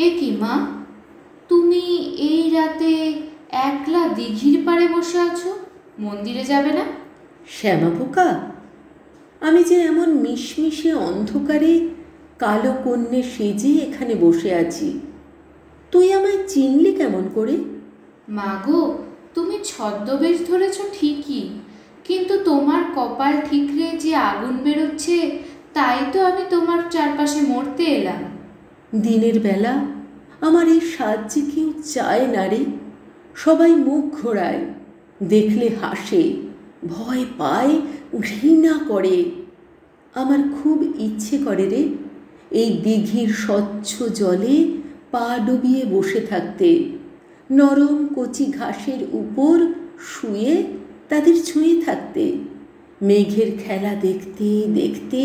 এ কি মা, তুমি এই রাতে একলা দিঘির পাড়ে বসে আছো? মন্দিরে যাবে না? শ্যামা পোকা, আমি যে এমন মিশমিশে অন্ধকারে কালো কন্যে সেজে এখানে বসে আছি, তুই আমায় চিনলি কেমন করে? মা গো, তুমি ছদ্মবেশ ধরেছ ঠিকই, কিন্তু তোমার কপাল ঠিকরে যে আগুন বেরোচ্ছে, তাই তো আমি তোমার চারপাশে মরতে এলাম। দিনের বেলা আমার এই সাজ যে কেউ চায় না রে। সবাই মুখ ঘোরায়, দেখলে হাসে, ভয় পায়, ঘৃণা করে। আমার খুব ইচ্ছে করে রে, এই দিঘির স্বচ্ছ জলে পা ডুবিয়ে বসে থাকতে, নরম কচি ঘাসের উপর শুয়ে তাদের ছুঁয়ে থাকতে, মেঘের খেলা দেখতে দেখতে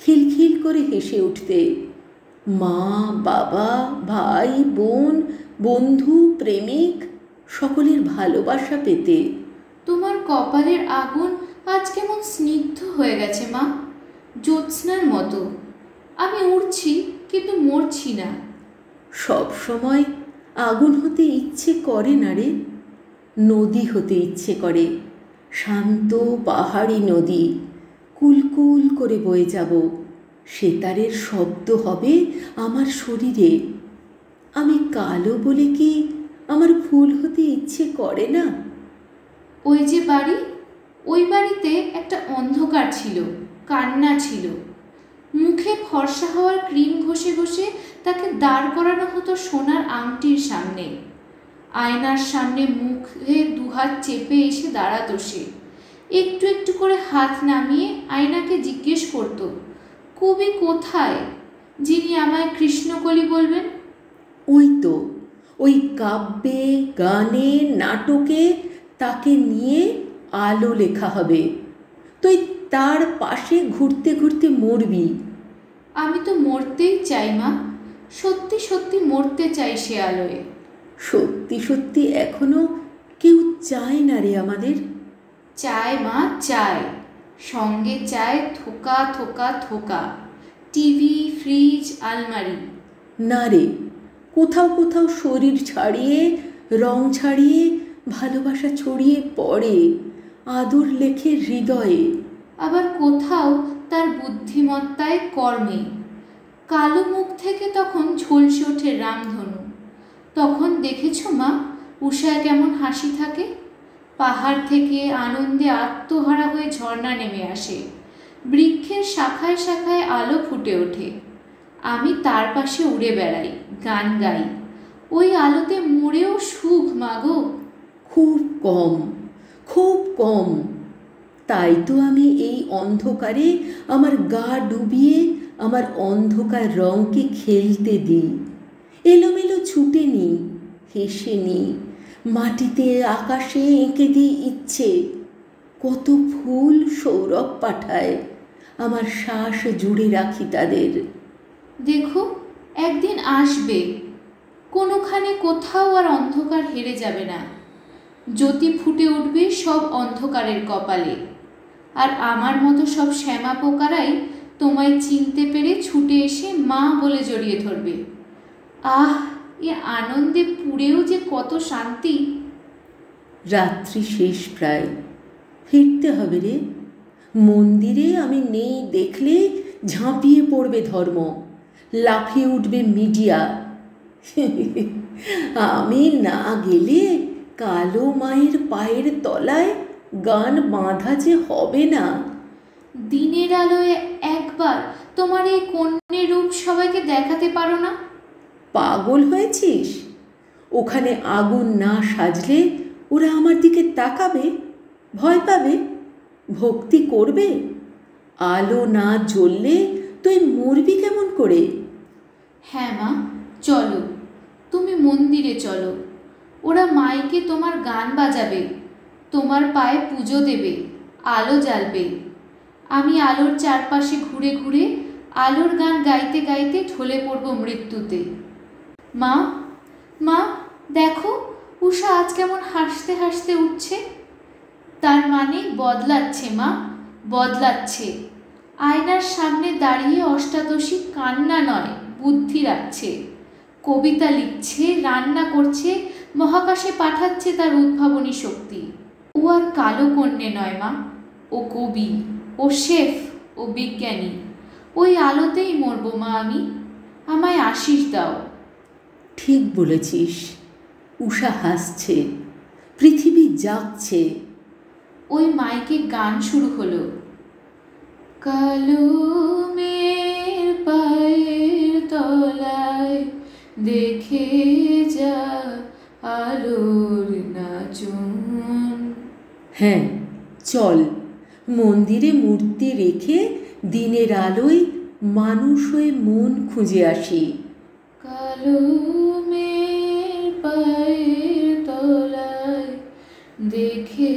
খিলখিল করে হেসে উঠতে, মা বাবা ভাই বোন বন্ধু প্রেমিক সকলের ভালোবাসা পেতে। তোমার কপালের আগুন আজ কেমন স্নিগ্ধ হয়ে গেছে মা, জ্যোৎস্নার মতো। আমি উড়ছি কিন্তু মরছি না। সব সময় আগুন হতে ইচ্ছে করে না রে, নদী হতে ইচ্ছে করে। শান্ত পাহাড়ি নদী, কুলকুল করে বয়ে যাব, সেতারের শব্দ হবে আমার শরীরে। আমি কালো বলে কি আমার ফুল হতে ইচ্ছে করে না? ওই যে বাড়ি, ওই বাড়িতে একটা অন্ধকার ছিল, কান্না ছিল। মুখে ফর্সা হওয়ার ক্রিম ঘষে ঘষে তাকে দাঁড় করানো হতো সোনার আংটির সামনে। আয়নার সামনে মুখে দুহাত চেপে এসে দাঁড়াতো সে। একটু একটু করে হাত নামিয়ে আয়নাকে জিজ্ঞেস করত, কবি কোথায়, যিনি আমায় কৃষ্ণকলি বলবেন? ওই তো, ওই কাব্যে গানে নাটকে তাকে নিয়ে আলো লেখা হবে। তুই তার পাশে ঘুরতে ঘুরতে মরবি। আমি তো মরতেই চাই মা, সত্যি সত্যি মরতে চাই সে আলোয়। সত্যি সত্যি এখনো কেউ চায় না রে আমাদের। চায় মা, চায়। সঙ্গে চায় থোকা থোকা থোকা, টিভি, ফ্রিজ, আলমারি। না রে, কোথাও কোথাও শরীর ছাড়িয়ে, রং ছাড়িয়ে, ভালোবাসা ছড়িয়ে পড়ে, আদর লেখে হৃদয়ে। আবার কোথাও তার বুদ্ধিমত্তায়, কর্মে। কালো মুখ থেকে তখন ঝলসে ওঠে রামধনু। তখন দেখেছ মা, উষায় কেমন হাসি থাকে। পাহাড় থেকে আনন্দে আত্মহারা হয়ে ঝর্ণা নেমে আসে। বৃক্ষের শাখায় শাখায় আলো ফুটে ওঠে। আমি তার পাশে উড়ে বেড়াই, গান গাই। ওই আলোতে মরেও সুখ মাগো। খুব কম, খুব কম। তাই তো আমি এই অন্ধকারে আমার গা ডুবিয়ে আমার অন্ধকার রঙকে খেলতে দিই। এলোমেলো ছুটে নিই, হেসে নিই, মাটিতে আকাশে এঁকে দিই ইচ্ছে। কত ফুল সৌরভ পাঠায়, আমার শ্বাস জুড়ে রাখি তাদের। দেখো, একদিন আসবে, কোনোখানে কোথাও আর অন্ধকার হেরে যাবে না। জ্যোতি ফুটে উঠবে সব অন্ধকারের কপালে। আর আমার মতো সব শ্যামা পোকারাই তোমায় চিনতে পেরে ছুটে এসে মা বলে জড়িয়ে ধরবে। আহ, এ আনন্দে পুড়েও যে কত শান্তি। রাত্রি শেষ প্রায়, ফিরতে হবে রে। মন্দিরে আমি নেই দেখলে ঝাঁপিয়ে পড়বে ধর্ম, লাফিয়ে উঠবে মিডিয়া। আমি না গেলে কালো মায়ের পায়ের তলায় গান বাঁধা যে হবে না। দিনের আলোয় একবার তোমার এই কন্যে রূপ সবাইকে দেখাতে পারো না? পাগল হয়েছিস? ওখানে আগুন না সাজলে ওরা আমার দিকে তাকাবে, ভয় পাবে, ভক্তি করবে। আলো না জ্বললে তুই মরবি কেমন করে? হ্যাঁ মা, চলো, তুমি মন্দিরে চলো। ওরা মাইকে তোমার গান বাজাবে, তোমার পায়ে পুজো দেবে, আলো জ্বালবে। আমি আলোর চারপাশে ঘুরে ঘুরে আলোর গান গাইতে গাইতে ঢলে পড়ব মৃত্যুতে। মা, মা, দেখো, উষা আজ কেমন হাসতে হাসতে উঠছে। তার মানে বদলাচ্ছে মা, বদলাচ্ছে। আয়নার সামনে দাঁড়িয়ে অষ্টাদশী কান্না নয়, বুদ্ধি রাখছে। কবিতা লিখছে, রান্না করছে, মহাকাশে পাঠাচ্ছে তার উদ্ভাবনী শক্তি। ও আর কালো কন্যে নয় মা, ও কবি, ও শেফ, ও বিজ্ঞানী। ওই আলোতেই মরবো মা আমি, আমায় আশীষ দাও। ঠিক বলেছিস। উষা হাসছে, পৃথিবী জাগছে। ওই মাইকে গান শুরু হলো। কালো মেয়ের পায়ের তলায় দেখে যা আলোর নাচন। হ্যাঁ, চল মন্দিরে মূর্তি রেখে দিনের আলোয় মানুষ হয়ে মন খুঁজে আসি। কালো মেয়ের পায়ের তলায় দেখে